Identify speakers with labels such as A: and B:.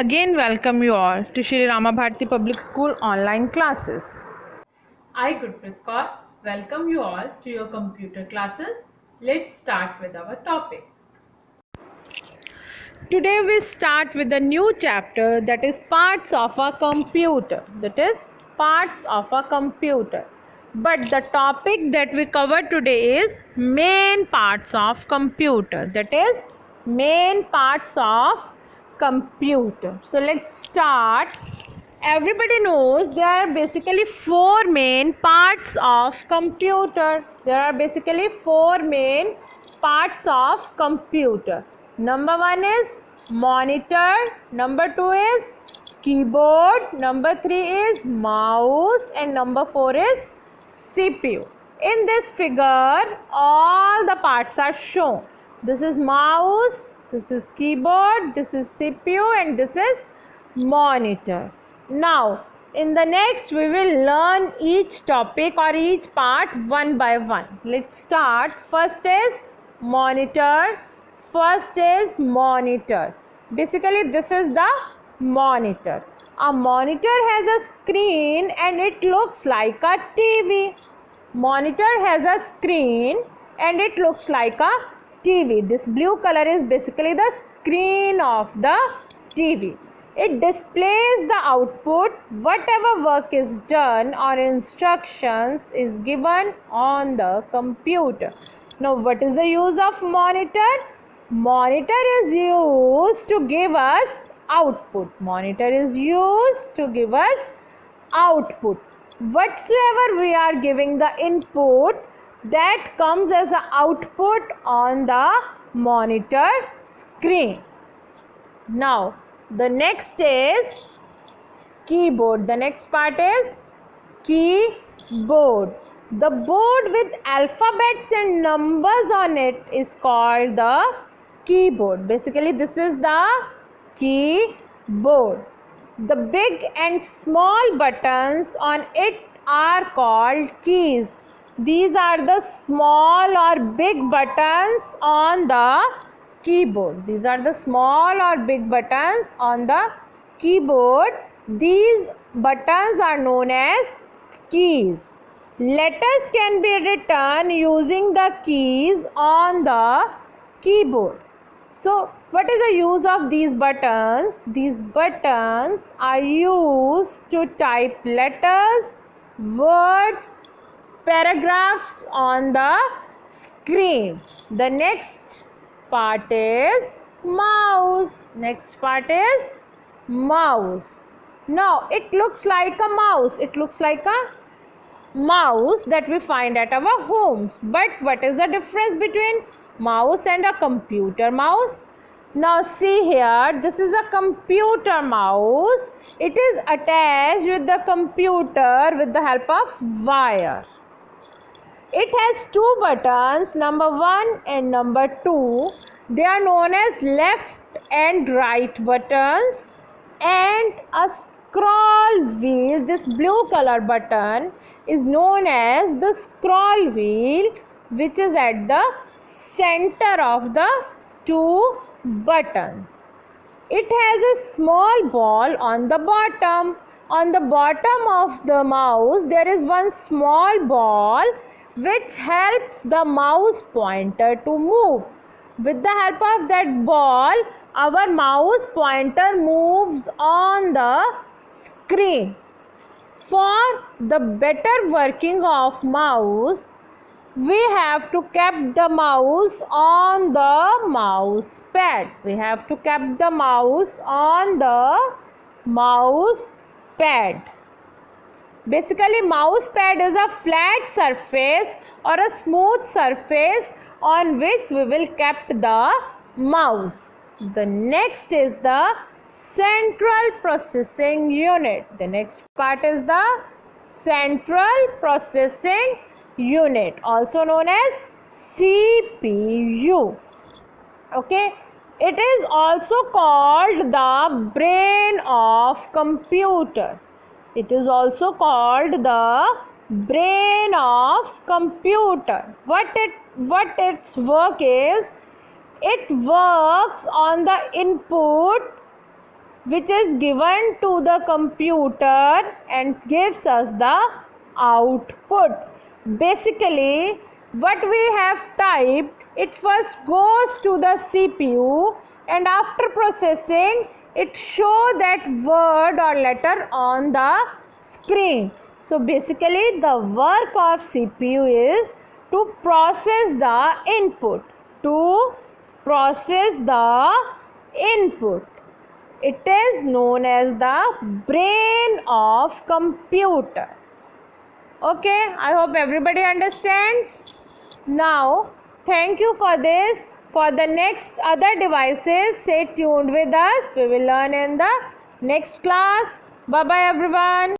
A: Again, welcome you all to Shri Rama Bharati Public School online classes.
B: I, Gurpreet Kaur, welcome you all to your computer classes. Let's start with our topic.
A: Today we start with a new chapter, that is parts of a computer. But the topic that we cover today is main parts of computer. So let's start. Everybody knows there are basically four main parts of computer. Number one is monitor, number two is keyboard, number three is mouse, and number four is CPU. In this figure, all the parts are shown. This is mouse, this is keyboard, this is CPU, and this is monitor. Now, in the next, we will learn each topic or each part one by one. Let's start. First is monitor. Basically, this is the monitor. A monitor has a screen and it looks like a TV. This blue color is basically the screen of the TV. It displays the output. Whatever work is done or instructions is given on the computer. Now, what is the use of monitor? Monitor is used to give us output. Whatsoever we are giving the input, that comes as an output on the monitor screen. Now, the next is keyboard. The next part is keyboard. The board with alphabets and numbers on it is called the keyboard. Basically, this is the keyboard. The big and small buttons on it are called keys. These are the small or big buttons on the keyboard. These buttons are known as keys. Letters can be written using the keys on the keyboard. So, what is the use of these buttons? These buttons are used to type letters, words, paragraphs on the screen. The next part is mouse. Now, it looks like a mouse that we find at our homes. But what is the difference between mouse and a computer mouse? Now see here, this is a computer mouse. It is attached with the computer with the help of wire. It has two buttons, number 1 and number 2. They are known as left and right buttons, and a scroll wheel. This blue color button is known as the scroll wheel, which is at the center of the two buttons. It has a small ball on the bottom. On the bottom of the mouse, there is one small ball which helps the mouse pointer to move. With the help of that ball, our mouse pointer moves on the screen. For the better working of mouse, we have to keep the mouse on the mouse pad. Basically, mouse pad is a flat surface or a smooth surface on which we will keep the mouse. The next is the central processing unit. The next part is the central processing unit, also known as CPU. Okay, it is also called the brain of computer. What its work is, it works on the input which is given to the computer and gives us the output. Basically, what we have typed, it first goes to the CPU, and after processing it shows that word or letter on the screen. So basically the work of CPU is to process the input. It is known as the brain of computer. Okay, I hope everybody understands. Now, thank you for this. For the next other devices, stay tuned with us. We will learn in the next class. Bye bye everyone.